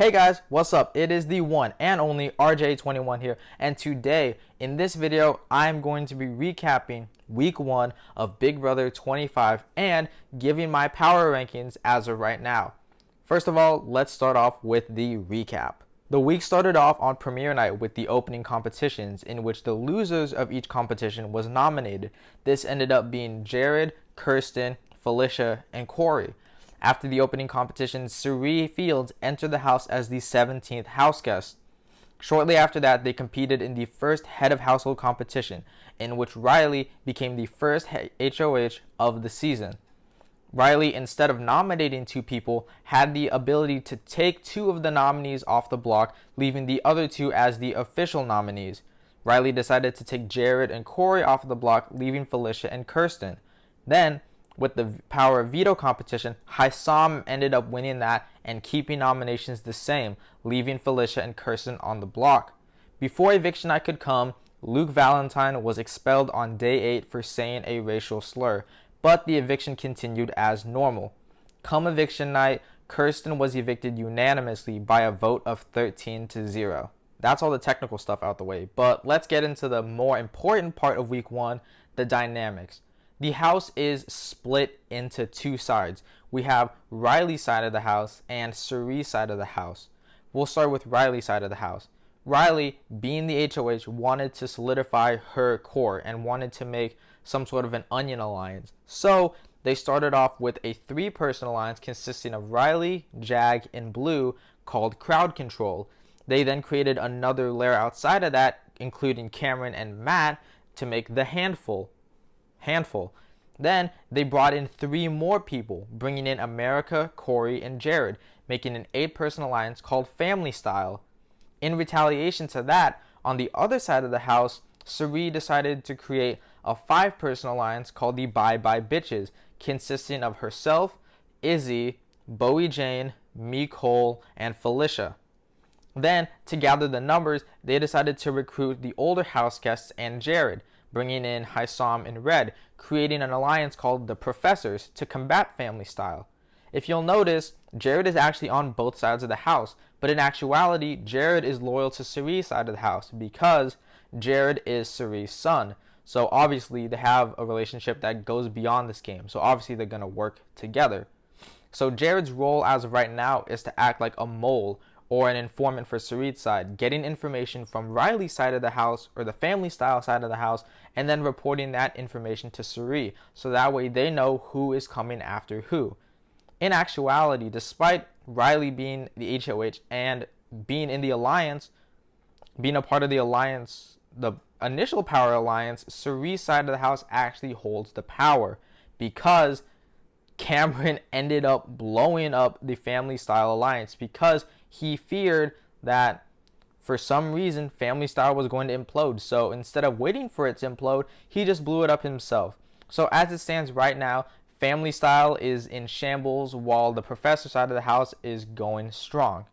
Hey guys, what's up? It is the one and only RJ21 here, and today in this video I'm going to be recapping week 1 of Big Brother 25 and giving my power rankings as of right now. First of all, let's start off with the recap. The week started off on premiere night with the opening competitions, in which the losers of each competition was nominated. This ended up being Jared, Kirsten, Felicia, and Cory. After the opening competition, Cirie Fields entered the house as the 17th house guest. Shortly after that, they competed in the first head of household competition, in which Reilly became the first HOH of the season. Reilly, instead of nominating 2 people, had the ability to take 2 of the nominees off the block, leaving the other 2 as the official nominees. Reilly decided to take Jared and Cory off the block, leaving Felicia and Kirsten. Then, with the power of veto competition, Hisam ended up winning that and keeping nominations the same, leaving Felicia and Kirsten on the block. Before eviction night could come, Luke Valentine was expelled on day 8 for saying a racial slur, but the eviction continued as normal. Come eviction night, Kirsten was evicted unanimously by a vote of 13-0. That's all the technical stuff out the way, but let's get into the more important part of week 1, the dynamics. The house is split into 2 sides. We have Reilly's side of the house and Cirie's side of the house. We'll start with Reilly's side of the house. Reilly, being the HOH, wanted to solidify her core and wanted to make some sort of an onion alliance. So they started off with a 3-person alliance consisting of Reilly, Jag, and Blue called Crowd Control. They then created another layer outside of that, including Cameron and Matt, to make the Handful. Then they brought in 3 more people, bringing in America, Cory, and Jared, making an 8-person alliance called Family Style. In retaliation to that, on the other side of the house, Cirie decided to create a 5-person alliance called the Bye Bye Bitches, consisting of herself, Izzy, Bowie Jane, Mecole, and Felicia. Then, to gather the numbers, they decided to recruit the older house guests and Jared, bringing in Hisam and Red, creating an alliance called the Professors to combat Family Style. If you'll notice, Jared is actually on both sides of the house, but in actuality, Jared is loyal to Cirie's side of the house because Jared is Cirie's son. So obviously they have a relationship that goes beyond this game. So obviously they're going to work together. So Jared's role as of right now is to act like a mole or an informant for Cirie's side, getting information from Reilly's side of the house or the Family Style side of the house, and then reporting that information to Cirie, so that way they know who is coming after who. In actuality, despite Reilly being the HOH and being in the alliance, being a part of the alliance, the initial power alliance, Cirie's side of the house actually holds the power because Cameron ended up blowing up the Family Style alliance because he feared that for some reason Family Style was going to implode. So instead of waiting for it to implode, he just blew it up himself. So as it stands right now, Family Style is in shambles while the Professor side of the house is going strong.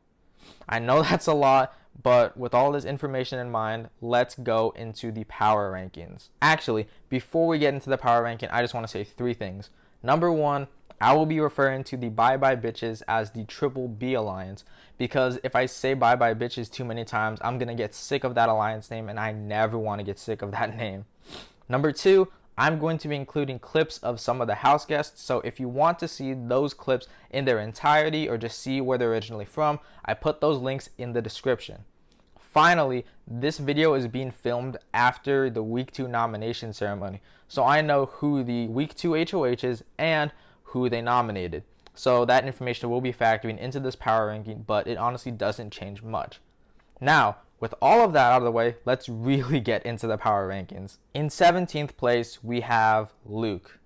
I know that's a lot, but with all this information in mind, let's go into the power rankings. Actually, before we get into the power ranking, I just want to say 3 things. Number 1, I will be referring to the Bye Bye Bitches as the Triple B Alliance, because if I say Bye Bye Bitches too many times, I'm going to get sick of that alliance name, and I never want to get sick of that name. Number 2, I'm going to be including clips of some of the house guests, so if you want to see those clips in their entirety or just see where they're originally from, I put those links in the description. Finally, this video is being filmed after the week 2 nomination ceremony, so I know who the week 2 HOH is and who they nominated. So that information will be factoring into this power ranking, but it honestly doesn't change much. Now, with all of that out of the way, let's really get into the power rankings. In 17th place, we have Luke.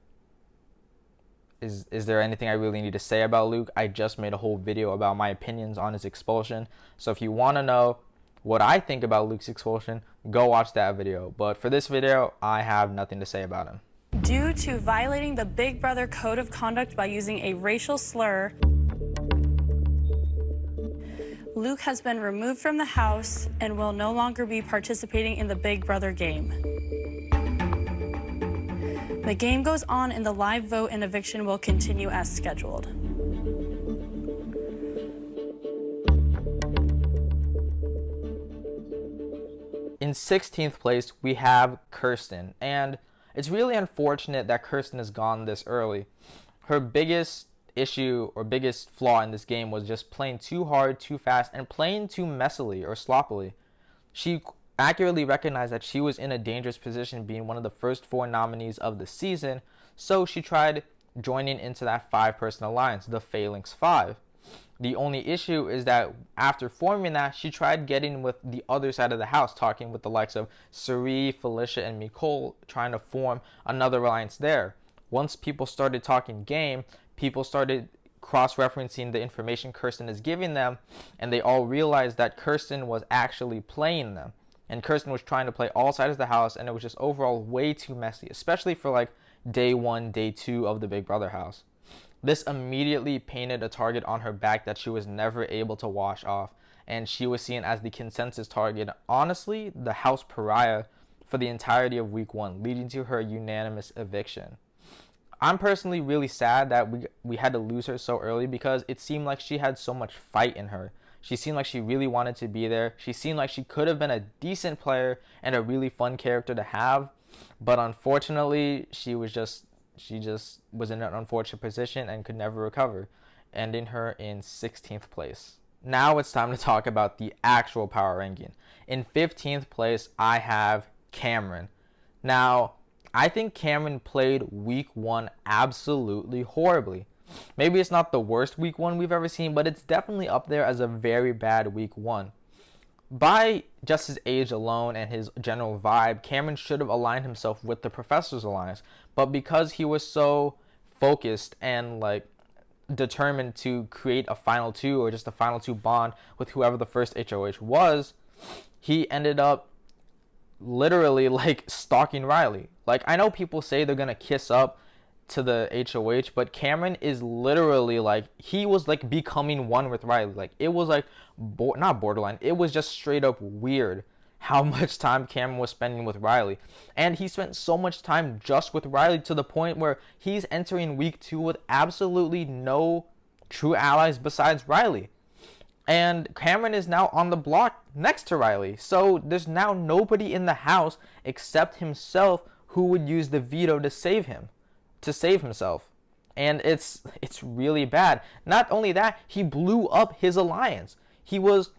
Is there anything I really need to say about Luke? I just made a whole video about my opinions on his expulsion. So if you want to know what I think about Luke's expulsion, go watch that video. But for this video, I have nothing to say about him. Due to violating the Big Brother Code of Conduct by using a racial slur, Luke has been removed from the house and will no longer be participating in the Big Brother game. The game goes on and the live vote and eviction will continue as scheduled. In 16th place, we have Kirsten. And it's really unfortunate that Kirsten is gone this early. Her biggest issue or biggest flaw in this game was just playing too hard, too fast, and playing too messily or sloppily. She accurately recognized that she was in a dangerous position being one of the first 4 nominees of the season, so she tried joining into that 5-person alliance, the Phalanx 5. The only issue is that after forming that, she tried getting with the other side of the house, talking with the likes of Cirie, Felicia, and Mecole, trying to form another alliance there. Once people started talking game, people started cross-referencing the information Kirsten is giving them, and they all realized that Kirsten was actually playing them. And Kirsten was trying to play all sides of the house, and it was just overall way too messy, especially for like day 1, day 2 of the Big Brother house. This immediately painted a target on her back that she was never able to wash off, and she was seen as the consensus target, honestly, the house pariah for the entirety of week 1, leading to her unanimous eviction. I'm personally really sad that we had to lose her so early because it seemed like she had so much fight in her. She seemed like she really wanted to be there. She seemed like she could have been a decent player and a really fun character to have, but unfortunately, she just was in an unfortunate position and could never recover, ending her in 16th place. Now it's time to talk about the actual power ranking. In 15th place, I have Cameron. Now, I think Cameron played week 1 absolutely horribly. Maybe it's not the worst week 1 we've ever seen, but it's definitely up there as a very bad week 1. By just his age alone and his general vibe, Cameron should have aligned himself with the Professor's Alliance. But because he was so focused and like determined to create a final 2 or just a final 2 bond with whoever the first HOH was, he ended up literally like stalking Reilly. Like, I know people say they're gonna kiss up to the HOH, but Cameron is literally like, he was like becoming one with Reilly. Like, it was like not borderline, it was just straight up weird how much time Cameron was spending with Reilly. And he spent so much time just with Reilly to the point where he's entering week 2 with absolutely no true allies besides Reilly. And Cameron is now on the block next to Reilly. So there's now nobody in the house except himself who would use the veto to save him, to save himself. And it's really bad. Not only that, he blew up his alliance. He was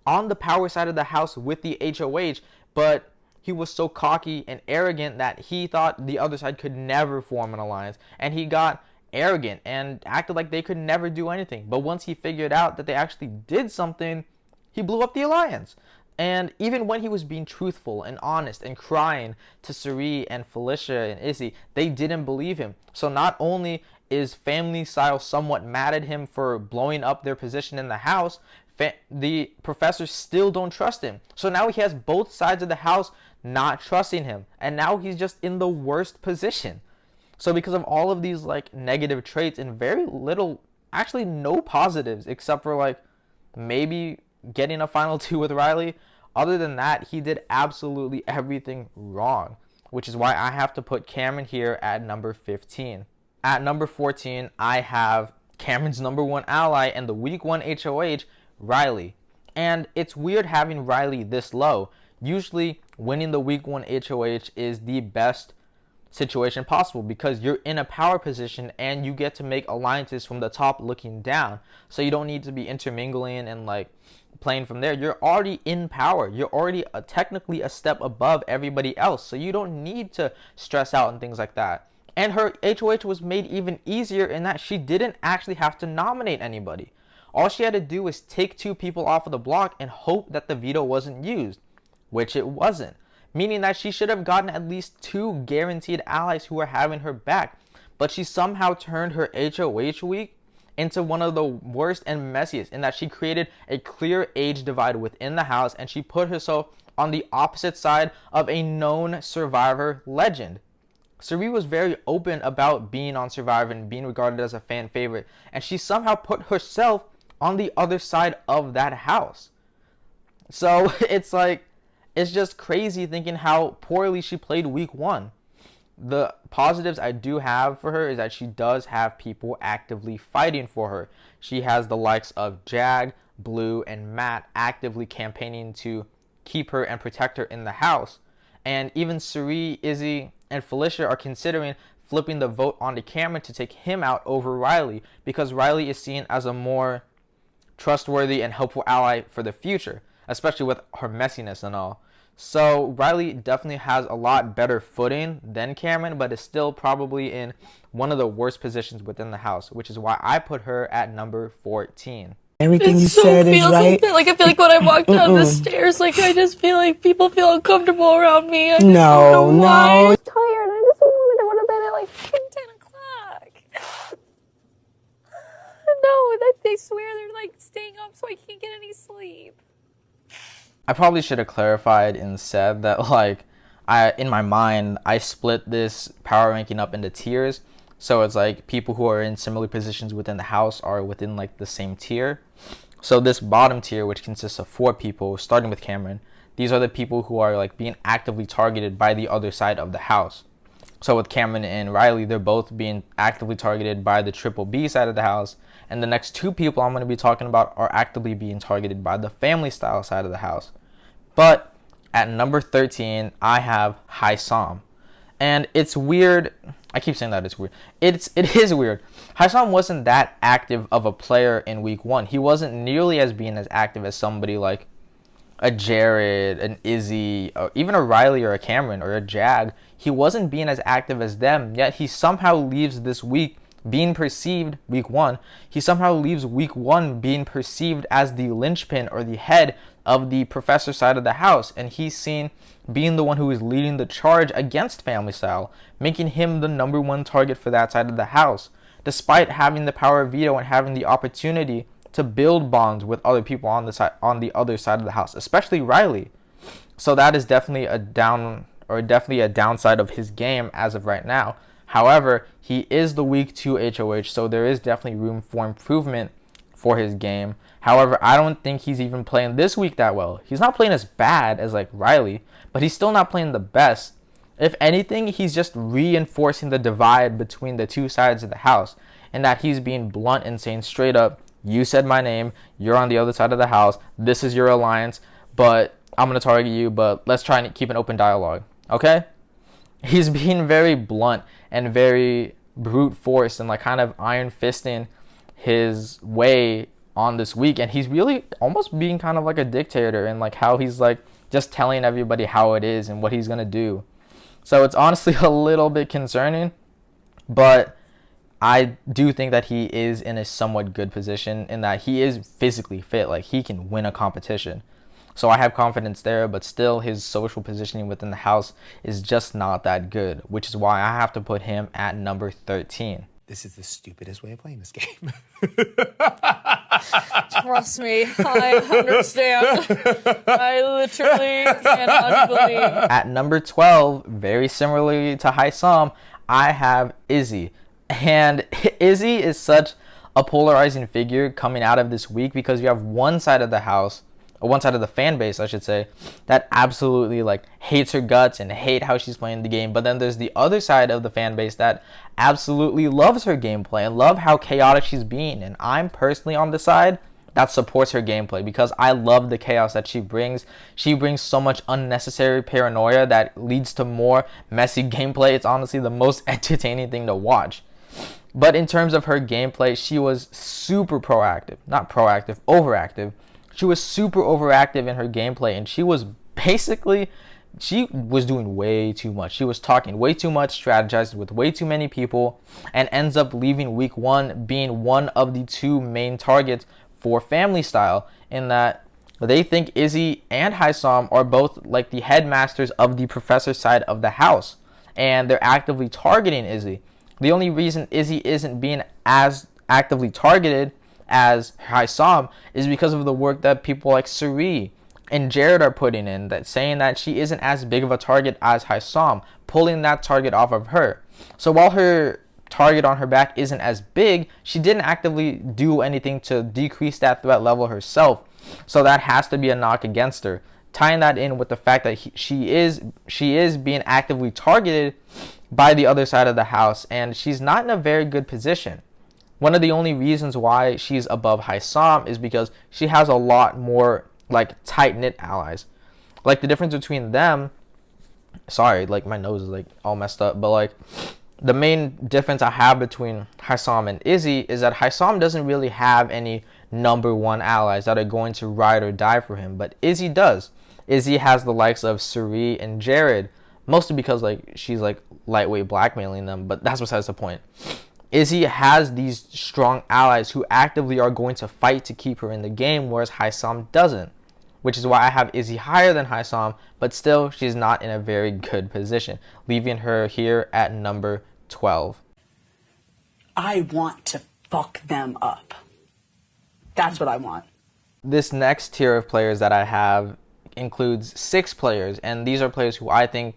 on the power side of the house with the HOH, but he was so cocky and arrogant that he thought the other side could never form an alliance. And he got arrogant and acted like they could never do anything. But once he figured out that they actually did something, he blew up the alliance. And even when he was being truthful and honest and crying to Cirie and Felicia and Izzy, they didn't believe him. So not only is family style somewhat mad at him for blowing up their position in the house, the professors still don't trust him. So now he has both sides of the house not trusting him. And now he's just in the worst position. So because of all of these like negative traits and very little, actually no positives except for like maybe getting a final 2 with Reilly, other than that, he did absolutely everything wrong, which is why I have to put Cameron here at number 15. At number 14, I have Cameron's number 1 ally and the week 1 HOH, Reilly. And it's weird having Reilly this low. Usually winning the week 1 HOH is the best situation possible because you're in a power position and you get to make alliances from the top looking down. So you don't need to be intermingling and like playing from there. You're already in power. You're already technically a step above everybody else. So you don't need to stress out and things like that. And her HOH was made even easier in that she didn't actually have to nominate anybody. All she had to do was take 2 people off of the block and hope that the veto wasn't used, which it wasn't. Meaning that she should have gotten at least 2 guaranteed allies who were having her back. But she somehow turned her HOH week into one of the worst and messiest in that she created a clear age divide within the house and she put herself on the opposite side of a known Survivor legend. Cirie was very open about being on Survivor and being regarded as a fan favorite, and she somehow put herself on the other side of that house. So it's like, it's just crazy thinking how poorly she played week 1. The positives I do have for her is that she does have people actively fighting for her. She has the likes of Jag, Blue, and Matt actively campaigning to keep her and protect her in the house. And even Cirie, Izzy, and Felicia are considering flipping the vote onto Cameron to take him out over Reilly, because Reilly is seen as a more trustworthy and helpful ally for the future, especially with her messiness and all. So Reilly definitely has a lot better footing than Cameron, but is still probably in one of the worst positions within the house, which is why I put her at number 14. Everything you said is right. Like I feel like when I walk down the stairs, like I just feel like people feel uncomfortable around me. I just No, don't know why. no. I'm tired. I just wanted to go to bed at like 10 o'clock. No, they swear they're like staying up so I can't get any sleep. I probably should have clarified and said that, like, in my mind, I split this power ranking up into tiers. So it's like people who are in similar positions within the house are within like the same tier. So this bottom tier, which consists of 4 people, starting with Cameron, these are the people who are like being actively targeted by the other side of the house. So with Cameron and Reilly, they're both being actively targeted by the triple B side of the house. And the next 2 people I'm going to be talking about are actively being targeted by the family style side of the house. But at number 13, I have Hisam. And it's weird. I keep saying that it's weird. It is weird. Hisam wasn't that active of a player in week 1. He wasn't nearly as being as active as somebody like a Jared, an Izzy, or even a Reilly or a Cameron or a Jag. He wasn't being as active as them, yet he somehow leaves this week being perceived, week 1, he somehow leaves week 1 being perceived as the linchpin or the head of the professor side of the house, and he's seen being the one who is leading the charge against family style, making him the number 1 target for that side of the house, despite having the power of veto and having the opportunity to build bonds with other people on the other side of the house, especially Reilly. So that is definitely a downside of his game as of right now. However, he is the week 2 HOH, so there is definitely room for improvement for his game. However, I don't think he's even playing this week that well. He's not playing as bad as like Reilly, but he's still not playing the best. If anything, he's just reinforcing the divide between the 2 sides of the house, and that he's being blunt and saying straight up, you said my name, you're on the other side of the house, this is your alliance, but I'm going to target you, but let's try and keep an open dialogue, okay? He's being very blunt and very brute force and like kind of iron fisting his way on this week, and he's really almost being kind of like a dictator and like how he's like just telling everybody how it is and what he's going to do. So it's honestly a little bit concerning, but I do think that he is in a somewhat good position in that he is physically fit. Like he can win a competition. So I have confidence there, but still his social positioning within the house is just not that good, which is why I have to put him at number 13. This is the stupidest way of playing this game. Trust me, I understand. I literally cannot believe. At number 12, very similarly to Hisam, I have Izzy. And Izzy is such a polarizing figure coming out of this week because you have one side of the house, or one side of the fan base, I should say, that absolutely like hates her guts and hate how she's playing the game. But then there's the other side of the fan base that absolutely loves her gameplay and love how chaotic she's being. And I'm personally on the side that supports her gameplay because I love the chaos that she brings. She brings so much unnecessary paranoia that leads to more messy gameplay. It's honestly the most entertaining thing to watch. But in terms of her gameplay, she was super proactive. Not proactive, overactive. She was super overactive in her gameplay, and she was doing way too much. She was talking way too much, strategizing with way too many people, and ends up leaving week 1 being one of the 2 main targets for family style, in that they think Izzy and Hisam are both like the headmasters of the professor side of the house, and they're actively targeting Izzy. The only reason Izzy isn't being as actively targeted as Hisam is because of the work that people like Cirie and Jared are putting in, that saying that she isn't as big of a target as Hisam, pulling that target off of her. So while her target on her back isn't as big, she didn't actively do anything to decrease that threat level herself. So that has to be a knock against her. Tying that in with the fact that she is being actively targeted by the other side of the house, and she's not in a very good position. One of the only reasons why she's above Hisam is because she has a lot more like tight-knit allies. Like, the difference between them, sorry, like, my nose is, like, all messed up, but, like, the main difference I have between Hisam and Izzy is that Hisam doesn't really have any number one allies that are going to ride or die for him, but Izzy does. Izzy has the likes of Cirie and Jared, mostly because, like, she's, like, lightweight blackmailing them, but that's besides the point. Izzy has these strong allies who actively are going to fight to keep her in the game, whereas Hisam doesn't, which is why I have Izzy higher than Hisam, but still she's not in a very good position, leaving her here at number 12. I want to fuck them up. That's what I want. This next tier of players that I have includes 6 players, and these are players who I think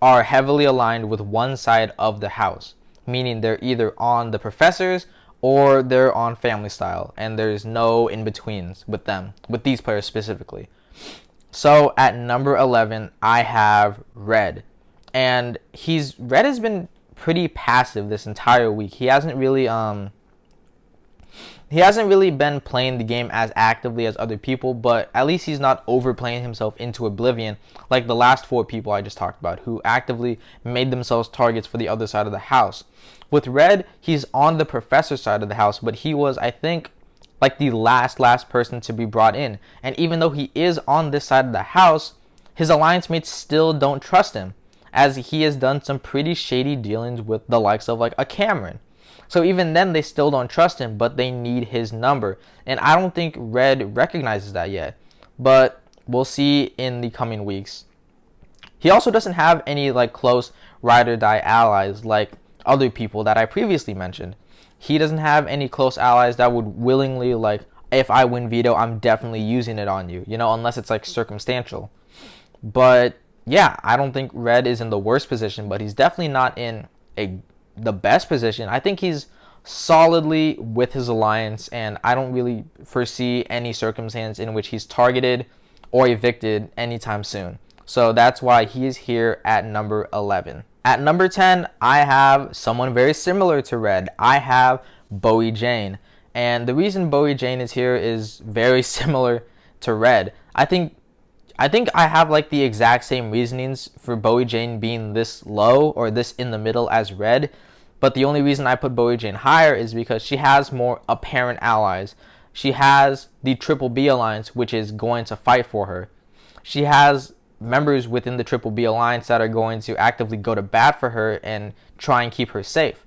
are heavily aligned with one side of the house, meaning they're either on the professors or they're on family style, and there's no in-betweens with them, with these players specifically. So at number 11, I have Red, and Red has been pretty passive this entire week. He hasn't really been playing the game as actively as other people, but at least he's not overplaying himself into oblivion like the last 4 people I just talked about, who actively made themselves targets for the other side of the house. With Red, he's on the professor side of the house, but he was, I think, like the last person to be brought in. And even though he is on this side of the house, his alliance mates still don't trust him, as he has done some pretty shady dealings with the likes of like a Cameron. So even then, they still don't trust him, but they need his number. And I don't think Red recognizes that yet, but we'll see in the coming weeks. He also doesn't have any like close ride or die allies like other people that I previously mentioned. He doesn't have any close allies that would willingly, like, if I win veto, I'm definitely using it on you, unless it's like circumstantial. But yeah, I don't think Red is in the worst position, but he's definitely not in the best position. I think he's solidly with his alliance, and I don't really foresee any circumstance in which he's targeted or evicted anytime soon. So that's why he is here at number 11. At number 10, I have someone very similar to Red. I have Bowie Jane. And the reason Bowie Jane is here is very similar to Red. I think I have like the exact same reasonings for Bowie Jane being this low or this in the middle as Red. But the only reason I put Bowie Jane higher is because she has more apparent allies. She has the Triple B Alliance, which is going to fight for her. She has members within the Triple B Alliance that are going to actively go to bat for her and try and keep her safe.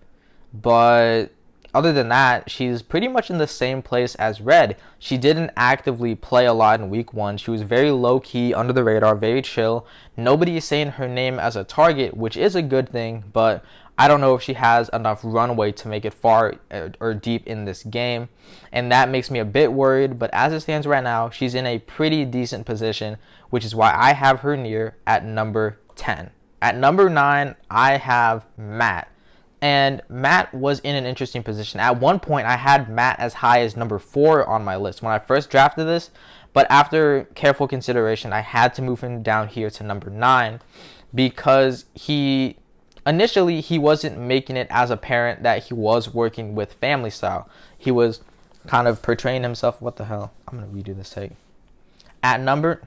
But other than that, she's pretty much in the same place as Red. She didn't actively play a lot in week 1. She was very low-key, under the radar, very chill. Nobody is saying her name as a target, which is a good thing, but I don't know if she has enough runway to make it far or deep in this game, and that makes me a bit worried. But as it stands right now, she's in a pretty decent position, which is why I have her near at number 10. At number 9, I have Matt. And Matt was in an interesting position. At one point, I had Matt as high as number 4 on my list when I first drafted this, but after careful consideration, I had to move him down here to number 9 because initially he wasn't making it as apparent that he was working with family style. He was kind of portraying himself. What the hell? I'm going to redo this take. At number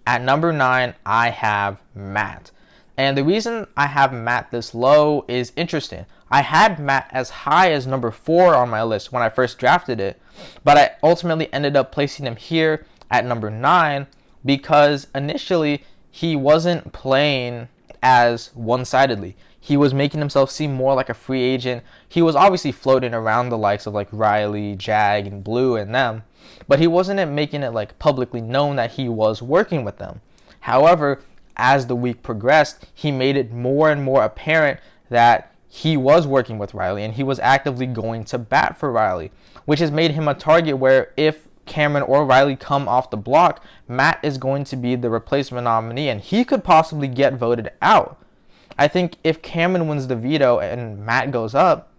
9, I have Matt. And the reason I have Matt this low is interesting. I had Matt as high as number 4 on my list when I first drafted it, but I ultimately ended up placing him here at number 9 because initially he wasn't playing as one-sidedly. He was making himself seem more like a free agent. He was obviously floating around the likes of like Reilly, Jag, and Blue and them, but he wasn't making it like publicly known that he was working with them. However, as the week progressed, he made it more and more apparent that he was working with Reilly and he was actively going to bat for Reilly, which has made him a target where if Cameron or Reilly come off the block, Matt is going to be the replacement nominee and he could possibly get voted out. I think if Cameron wins the veto and Matt goes up,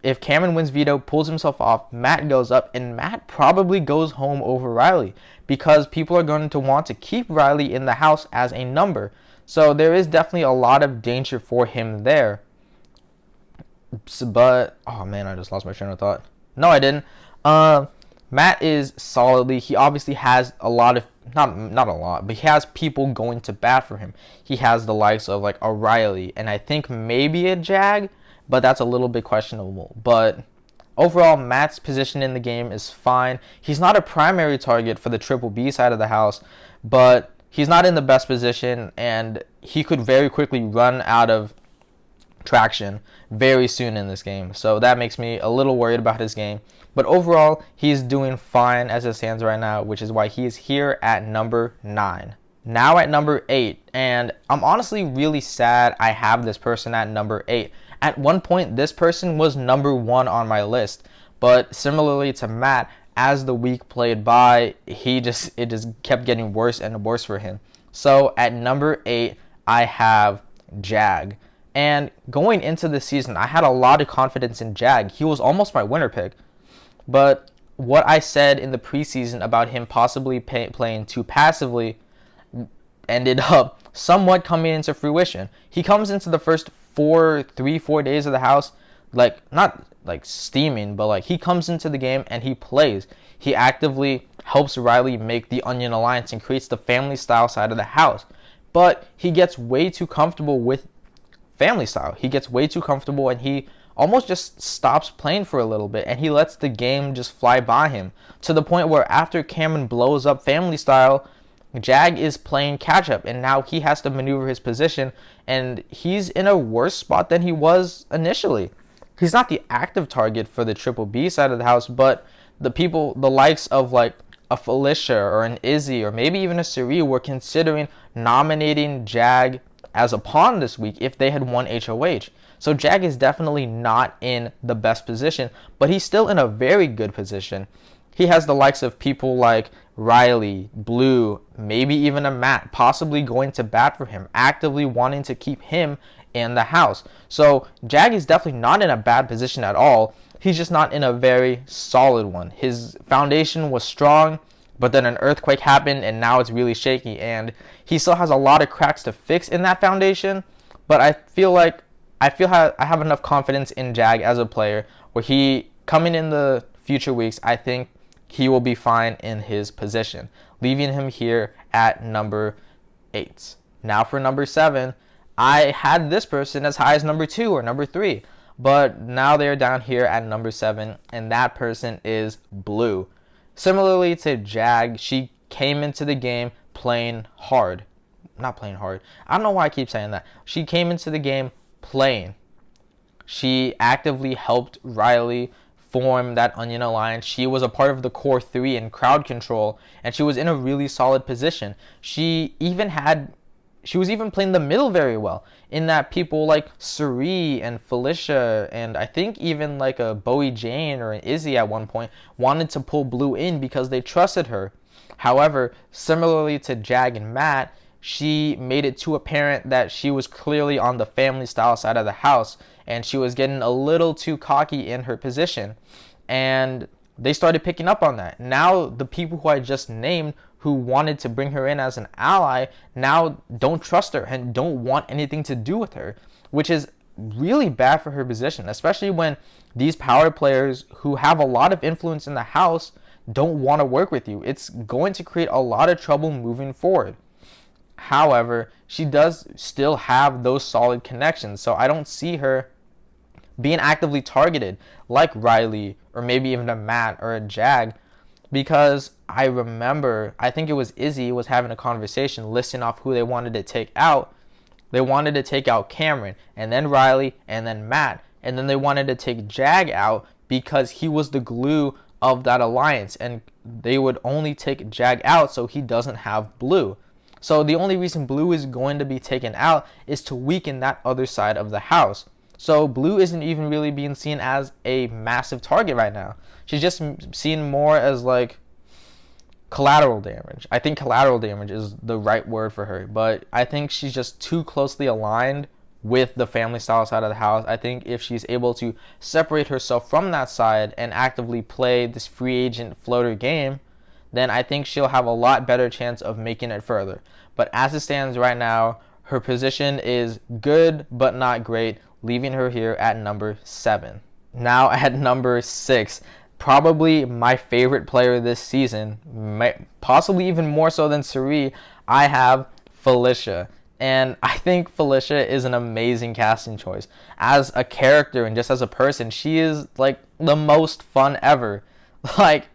if Cameron wins veto, pulls himself off, Matt goes up, and Matt probably goes home over Reilly because people are going to want to keep Reilly in the house as a number. So there is definitely a lot of danger for him there. But, oh man, I just lost my train of thought. No, I didn't. Matt is solidly, he obviously has a lot of not a lot, but he has people going to bat for him. He has the likes of like a Reilly and I think maybe a Jag, but that's a little bit questionable. But overall, Matt's position in the game is fine. He's not a primary target for the triple B side of the house, but he's not in the best position, and he could very quickly run out of traction very soon in this game. So that makes me a little worried about his game. But overall, he's doing fine as it stands right now, which is why he is here at number 9. Now at number 8, and I'm honestly really sad I have this person at number 8. At one point, this person was number 1 on my list, but similarly to Matt, as the week played by, it just kept getting worse and worse for him. So at number 8, I have Jag. And going into the season, I had a lot of confidence in Jag. He was almost my winner pick. But what I said in the preseason about him possibly playing too passively ended up somewhat coming into fruition. He comes into the first 4 days of the house, like not like steaming, but like he comes into the game and he plays. He actively helps Reilly make the Onion Alliance and creates the family style side of the house. But he gets way too comfortable with family style. He gets way too comfortable and he almost just stops playing for a little bit and he lets the game just fly by him to the point where after Cameron blows up family style, Jag is playing catch up and now he has to maneuver his position and he's in a worse spot than he was initially. He's not the active target for the triple B side of the house, but the people, the likes of like a Felicia or an Izzy or maybe even a Cirie were considering nominating Jag as a pawn this week if they had won HOH. So Jag is definitely not in the best position, but he's still in a very good position. He has the likes of people like Reilly, Blue, maybe even a Matt, possibly going to bat for him, actively wanting to keep him in the house. So Jag is definitely not in a bad position at all. He's just not in a very solid one. His foundation was strong, but then an earthquake happened and now it's really shaky. And he still has a lot of cracks to fix in that foundation. But I have enough confidence in Jag as a player where he, coming in the future weeks, I think he will be fine in his position, leaving him here at number 8. Now for number 7, I had this person as high as number 2 or number 3, but now they're down here at number 7, and that person is Blue. Similarly to Jag, she came into the game playing hard. Not playing hard. I don't know why I keep saying that. She came into the game playing. She actively helped Reilly form that Onion Alliance. She was a part of the core 3 in crowd control, and she was in a really solid position. She was even playing the middle very well, in that people like Cirie and Felicia and I think even like a Bowie Jane or an Izzy at one point wanted to pull Blue in because they trusted her. However, similarly to Jag and Matt, she made it too apparent that she was clearly on the family style side of the house and she was getting a little too cocky in her position. And they started picking up on that. Now the people who I just named who wanted to bring her in as an ally now don't trust her and don't want anything to do with her, which is really bad for her position, especially when these power players who have a lot of influence in the house don't want to work with you. It's going to create a lot of trouble moving forward. However, she does still have those solid connections, so I don't see her being actively targeted like Reilly or maybe even a Matt or a Jag, because I remember, I think it was Izzy was having a conversation listing off who they wanted to take out. They wanted to take out Cameron and then Reilly and then Matt, and then they wanted to take Jag out because he was the glue of that alliance, and they would only take Jag out so he doesn't have Blue. So the only reason Blue is going to be taken out is to weaken that other side of the house. So Blue isn't even really being seen as a massive target right now. She's just seen more as like collateral damage. I think collateral damage is the right word for her, but I think she's just too closely aligned with the family style side of the house. I think if she's able to separate herself from that side and actively play this free agent floater game, then I think she'll have a lot better chance of making it further. But as it stands right now, her position is good but not great, leaving her here at number 7. Now at number 6, probably my favorite player this season, possibly even more so than Cirie, I have Felicia. And I think Felicia is an amazing casting choice. As a character and just as a person, she is like the most fun ever. Like,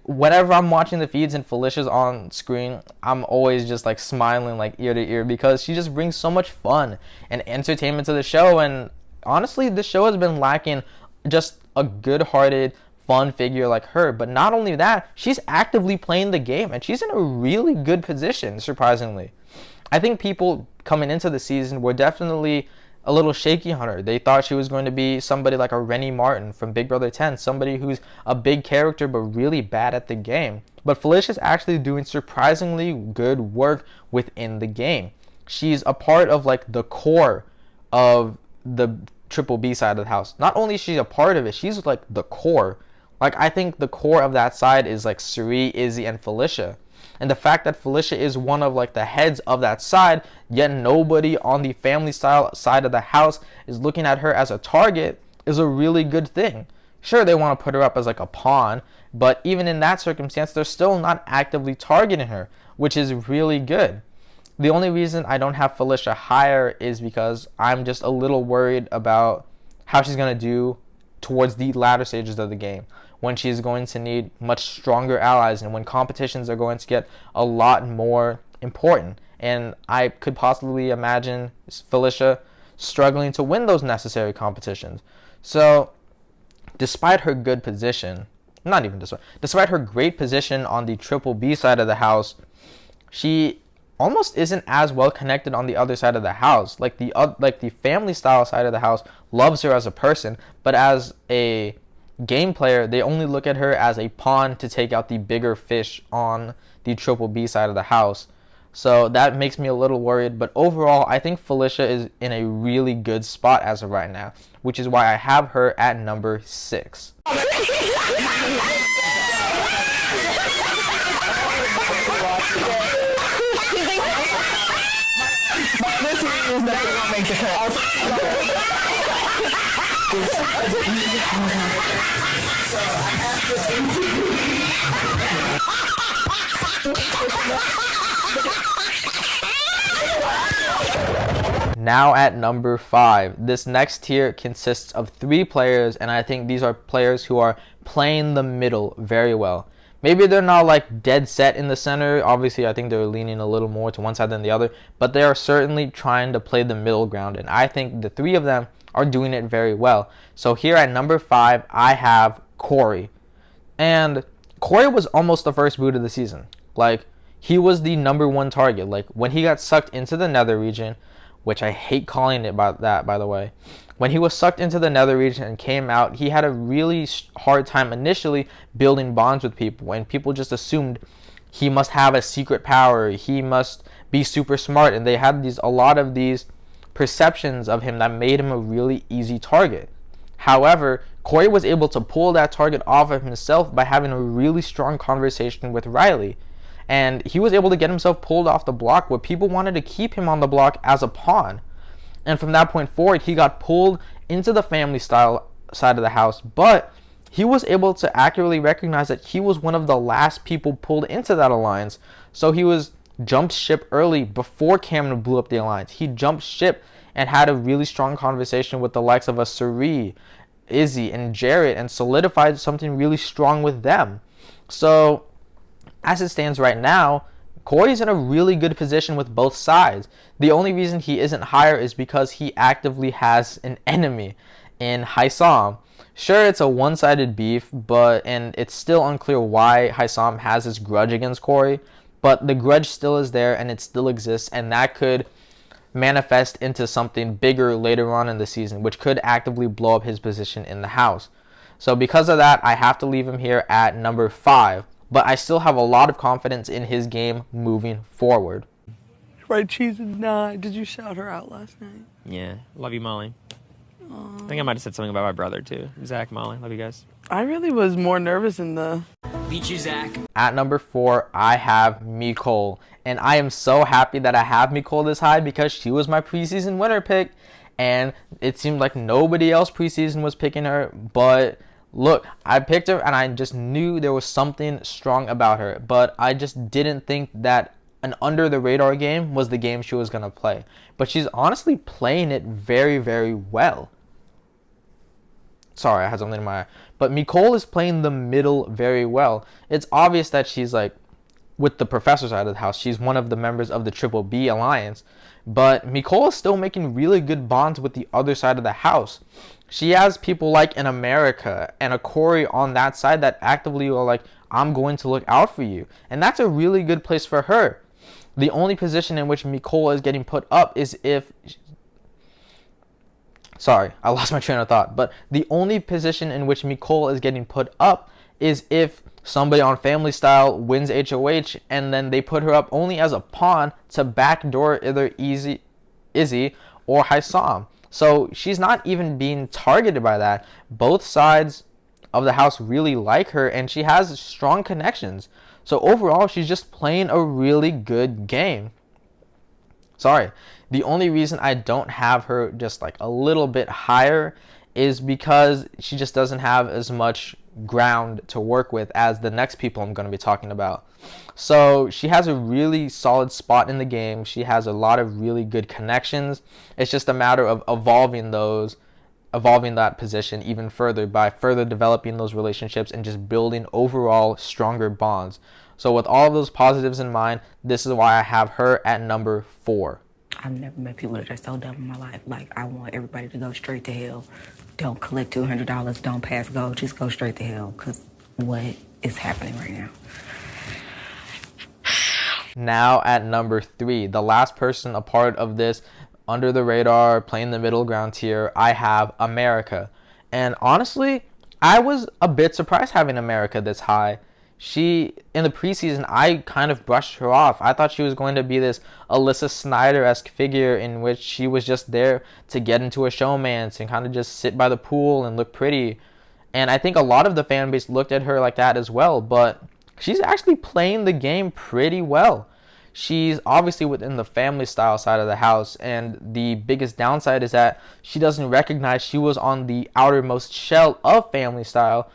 whenever I'm watching the feeds and Felicia's on screen, I'm always just like smiling like ear to ear because she just brings so much fun and entertainment to the show. And honestly, the show has been lacking just a good-hearted, fun figure like her. But not only that, she's actively playing the game and she's in a really good position, surprisingly. I think people coming into the season were definitely a little shaky on her. They thought she was going to be somebody like a Rennie Martin from Big Brother 10, somebody who's a big character but really bad at the game. But Felicia's actually doing surprisingly good work within the game. She's a part of like the core of the Triple B side of the house. Not only is she a part of it, she's like the core. Like, I think the core of that side is like Cirie, Izzy, and Felicia. And the fact that Felicia is one of like the heads of that side, yet nobody on the family style side of the house is looking at her as a target, is a really good thing. Sure, they want to put her up as like a pawn, but even in that circumstance, they're still not actively targeting her, which is really good. The only reason I don't have Felicia higher is because I'm just a little worried about how she's going to do towards the latter stages of the game, when she's going to need much stronger allies and when competitions are going to get a lot more important. And I could possibly imagine Felicia struggling to win those necessary competitions. So despite her good position, despite her great position on the Triple B side of the house, she almost isn't as well connected on the other side of the house. Like the family style side of the house loves her as a person, but as a game player, they only look at her as a pawn to take out the bigger fish on the Triple B side of the house. So that makes me a little worried. But overall, I think Felicia is in a really good spot as of right now, which is why I have her at number 6. Now at number 5, this next tier consists of 3 players, and I think these are players who are playing the middle very well. Maybe they're not like dead set in the center. Obviously, I think they're leaning a little more to one side than the other, but they are certainly trying to play the middle ground, and I think the 3 of them are doing it very well. So here at number 5, I have Cory. And Cory was almost the first boot of the season. Like, he was the number 1 target. Like, when he got sucked into the nether region, which I hate calling it by that, by the way. When he was sucked into the nether region and came out, he had a really hard time initially building bonds with people, and people just assumed he must have a secret power, he must be super smart, and they had a lot of these perceptions of him that made him a really easy target. However, Cory was able to pull that target off of himself by having a really strong conversation with Reilly. And he was able to get himself pulled off the block where people wanted to keep him on the block as a pawn. And from that point forward, he got pulled into the family style side of the house. But he was able to accurately recognize that he was one of the last people pulled into that alliance. So he was jumped ship early before Cameron blew up the alliance. He jumped ship and had a really strong conversation with the likes of a Cirie, Izzy, and Jarrett, and solidified something really strong with them. So as it stands right now, Cory's in a really good position with both sides. The only reason he isn't higher is because he actively has an enemy in Hisam. Sure, it's a one-sided beef, and it's still unclear why Hisam has this grudge against Cory, but the grudge still is there and it still exists, and that could manifest into something bigger later on in the season, which could actively blow up his position in the house. So because of that, I have to leave him here at number 5. But I still have a lot of confidence in his game moving forward. Right, cheese and nine. Did you shout her out last night? Yeah, love you, Molly. Aww. I think I might have said something about my brother, too. Zach, Molly, love you guys. I really was more nervous in the... Beat you, Zach. At number 4, I have Mecole. And I am so happy that I have Mecole this high because she was my preseason winner pick. And it seemed like nobody else preseason was picking her. But Look, I picked her and I just knew there was something strong about her, but I just didn't think that an under the radar game was the game she was going to play. But she's honestly playing it very, very well. Sorry, I had something in my eye. But Mecole is playing the middle very well. It's obvious that she's like, with the professor side of the house, she's one of the members of the Triple B Alliance. But Mecole is still making really good bonds with the other side of the house. She has people like an America and a Cory on that side that actively are like, I'm going to look out for you. And that's a really good place for her. The only position in which Mecole is getting put up is if... Sorry, I lost my train of thought. But the only position in which Mecole is getting put up is if somebody on Family Style wins HOH and then they put her up only as a pawn to backdoor either Izzy or Hisam. So she's not even being targeted by that. Both sides of the house really like her and she has strong connections. So overall, she's just playing a really good game. Sorry, the only reason I don't have her just like a little bit higher is because she just doesn't have as much ground to work with as the next people I'm going to be talking about. So she has a really solid spot in the game. She has a lot of really good connections. It's just a matter of evolving that position even further by further developing those relationships and just building overall stronger bonds. So with all of those positives in mind, this is why I have her at number 4. I've never met people that are so dumb in my life. Like, I want everybody to go straight to hell. Don't collect $200. Don't pass go. Just go straight to hell. Because what is happening right now? Now at number 3, the last person a part of this under the radar, playing the middle ground tier, I have America. And honestly, I was a bit surprised having America this high. She, in the preseason, I kind of brushed her off. I thought she was going to be this Alyssa Snyder-esque figure in which she was just there to get into a showmance and kind of just sit by the pool and look pretty. And I think a lot of the fan base looked at her like that as well, but she's actually playing the game pretty well. She's obviously within the Family Style side of the house, and the biggest downside is that she doesn't recognize she was on the outermost shell of Family Style,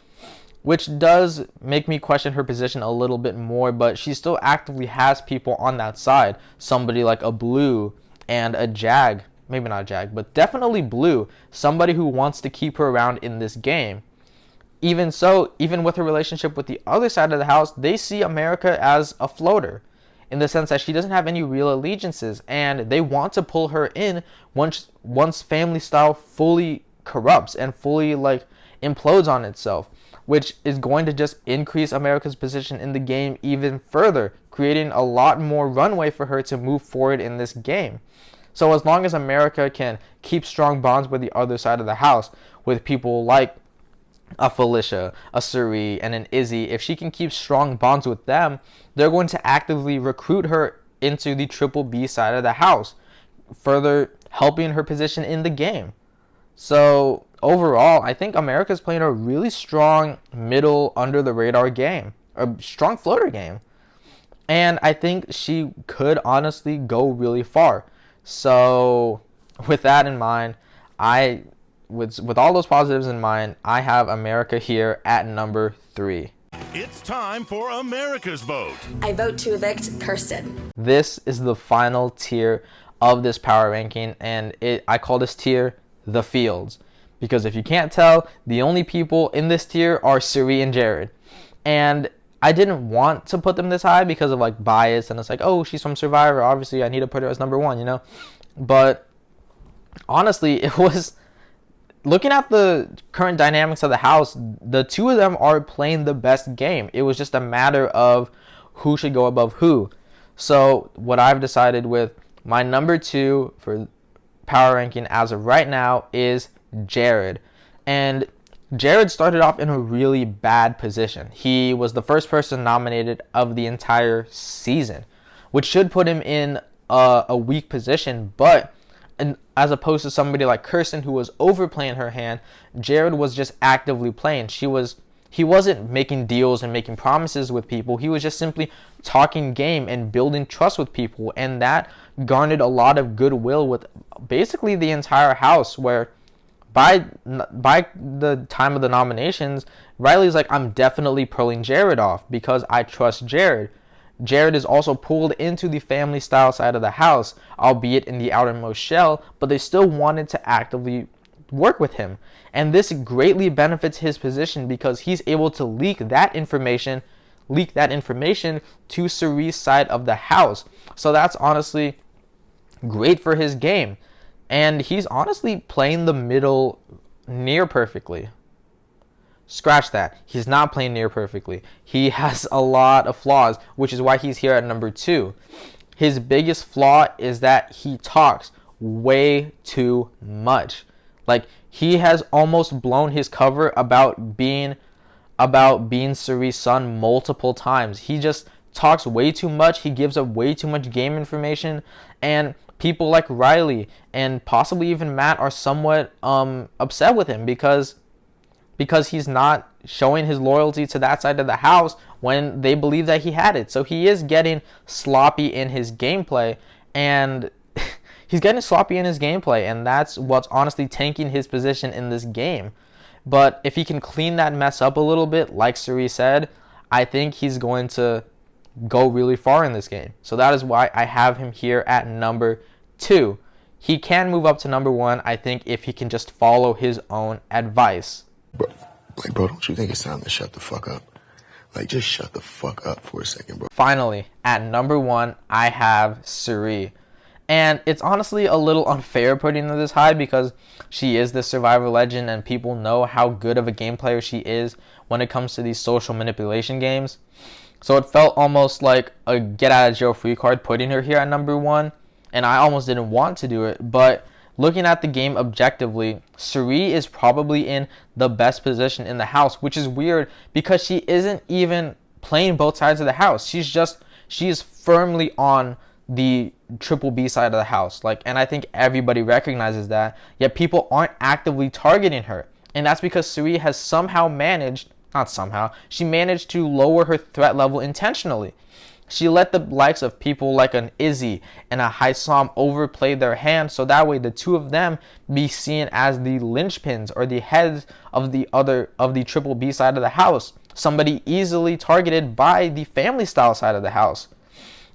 which does make me question her position a little bit more, but she still actively has people on that side. Somebody like a Blue and a Jag, maybe not Jag, but definitely Blue, somebody who wants to keep her around in this game. Even so, even with her relationship with the other side of the house, they see America as a floater, in the sense that she doesn't have any real allegiances, and they want to pull her in once Family Style fully corrupts and fully like implodes on itself, which is going to just increase America's position in the game even further, creating a lot more runway for her to move forward in this game. So as long as America can keep strong bonds with the other side of the house, with people like a Felicia, a Cirie, and an Izzy, if she can keep strong bonds with them, they're going to actively recruit her into the Triple B side of the house, further helping her position in the game. So overall, I think America's playing a really strong middle under the radar game, a strong floater game. And I think she could honestly go really far. So with that in mind, with all those positives in mind, I have America here at number 3. It's time for America's vote. I vote to evict Kirsten. This is the final tier of this power ranking, and I call this tier the Fields, because if you can't tell, the only people in this tier are Cirie and Jared. And I didn't want to put them this high because of like bias, and it's like, oh, she's from Survivor, obviously I need to put her as number 1, you know. But honestly, it was, looking at the current dynamics of the house, the two of them are playing the best game. It was just a matter of who should go above who. So what I've decided with my number 2 for power ranking as of right now is Jared. And Jared started off in a really bad position. He was the first person nominated of the entire season, which should put him in a weak position, but as opposed to somebody like Kirsten who was overplaying her hand, Jared was just actively playing. He wasn't making deals and making promises with people. He was just simply talking game and building trust with people, and that garnered a lot of goodwill with basically the entire house, where by the time of the nominations, Reilly's like, I'm definitely pulling Jared off because I trust Jared. Jared is also pulled into the family style side of the house, albeit in the outermost shell, but they still wanted to actively work with him. And this greatly benefits his position because he's able to leak that information to Cirie's side of the house. So that's honestly great for his game. And he's honestly playing the middle near perfectly. Scratch that. He's not playing near perfectly. He has a lot of flaws, which is why he's here at number 2. His biggest flaw is that he talks way too much. Like, he has almost blown his cover about being Cirie's son multiple times. He just talks way too much. He gives up way too much game information, and people like Reilly and possibly even Matt are somewhat upset with him because he's not showing his loyalty to that side of the house when they believe that he had it. So he is getting sloppy in his gameplay, and and that's what's honestly tanking his position in this game. But if he can clean that mess up a little bit, like Cirie said, I think he's going to go really far in this game. So that is why I have him here at number 2. He can move up to number 1, I think, if he can just follow his own advice. Bro, don't you think it's time to shut the fuck up? Like, just shut the fuck up for a second, bro. Finally, at number 1, I have Cirie. And it's honestly a little unfair putting her this high because she is the Survivor legend and people know how good of a game player she is when it comes to these social manipulation games. So it felt almost like a get out of jail free card putting her here at number 1. And I almost didn't want to do it. But looking at the game objectively, Cirie is probably in the best position in the house, which is weird because she isn't even playing both sides of the house. She is firmly on the triple B side of the house. And I think everybody recognizes that, yet people aren't actively targeting her. And that's because Cirie has she managed to lower her threat level intentionally. She let the likes of people like an Izzy and a Hisam overplay their hand, so that way the two of them be seen as the linchpins or the heads of the triple B side of the house, somebody easily targeted by the family style side of the house.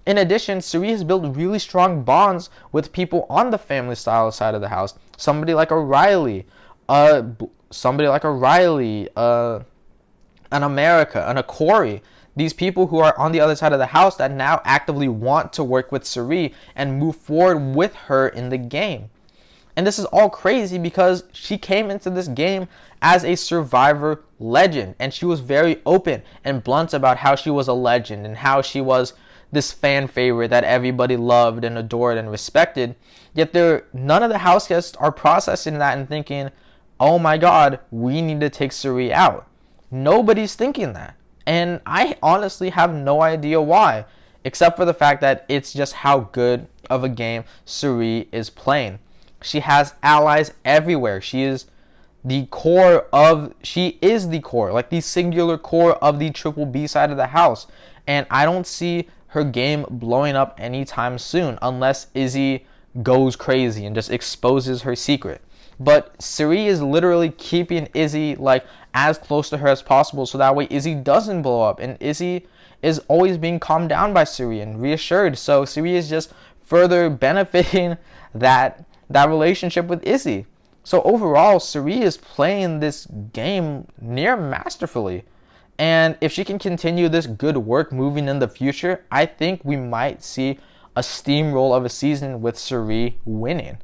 In addition, Cirie has built really strong bonds with people on the family style side of the house. Somebody like a Reilly, an America, and a Cory. These people who are on the other side of the house that now actively want to work with Cirie and move forward with her in the game. And this is all crazy because she came into this game as a Survivor legend, and she was very open and blunt about how she was a legend and how she was this fan favorite that everybody loved and adored and respected. Yet none of the house guests are processing that and thinking, oh my god, we need to take Cirie out. Nobody's thinking that. And I honestly have no idea why, except for the fact that it's just how good of a game Cirie is playing. She has allies everywhere. She is the core, like the singular core of the triple B side of the house. And I don't see her game blowing up anytime soon unless Izzy goes crazy and just exposes her secret. But Cirie is literally keeping Izzy as close to her as possible so that way Izzy doesn't blow up. And Izzy is always being calmed down by Cirie and reassured. So Cirie is just further benefiting that relationship with Izzy. So overall, Cirie is playing this game near masterfully. And if she can continue this good work moving in the future, I think we might see a steamroll of a season with Cirie winning,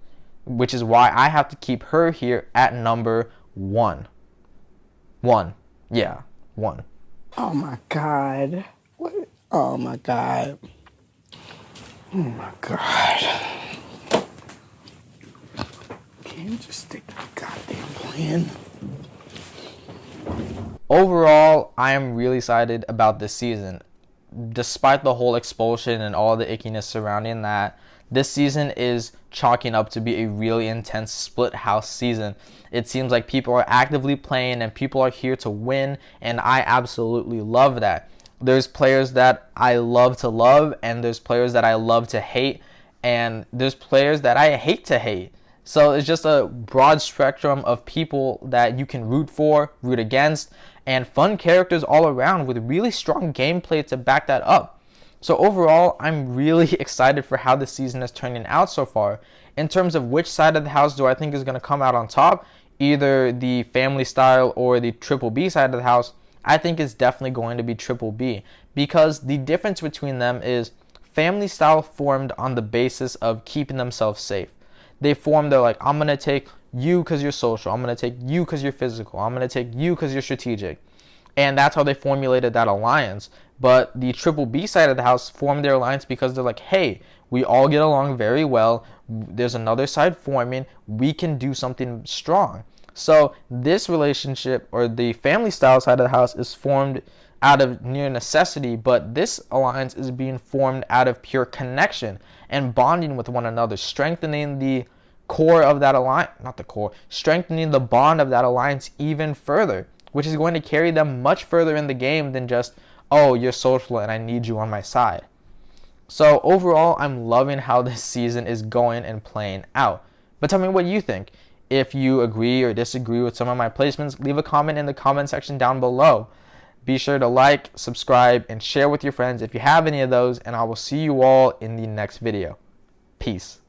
which is why I have to keep her here at number 1. 1. Yeah, 1. Oh my god. What? Oh my god. Oh my god. Can you just stick to the goddamn plan? Overall, I am really excited about this season. Despite the whole expulsion and all the ickiness surrounding that, this season is chalking up to be a really intense split house season. It seems like people are actively playing and people are here to win, and I absolutely love that. There's players that I love to love, and there's players that I love to hate, and there's players that I hate to hate. So it's just a broad spectrum of people that you can root for, root against, and fun characters all around with really strong gameplay to back that up. So overall, I'm really excited for how the season is turning out so far. In terms of which side of the house do I think is going to come out on top, either the family style or the triple B side of the house, I think it's definitely going to be triple B, because the difference between them is family style formed on the basis of keeping themselves safe. They formed, they're like, I'm going to take you because you're social. I'm going to take you because you're physical. I'm going to take you because you're strategic. And that's how they formulated that alliance. But the triple B side of the house formed their alliance because they're like, hey, we all get along very well. There's another side forming. We can do something strong. So this relationship, or the family style side of the house, is formed out of near necessity, but this alliance is being formed out of pure connection and bonding with one another, strengthening the core of that alliance, not the core, strengthening the bond of that alliance even further, which is going to carry them much further in the game than just, oh, you're social and I need you on my side. So overall, I'm loving how this season is going and playing out. But tell me what you think. If you agree or disagree with some of my placements, leave a comment in the comment section down below. Be sure to like, subscribe, and share with your friends if you have any of those, and I will see you all in the next video. Peace.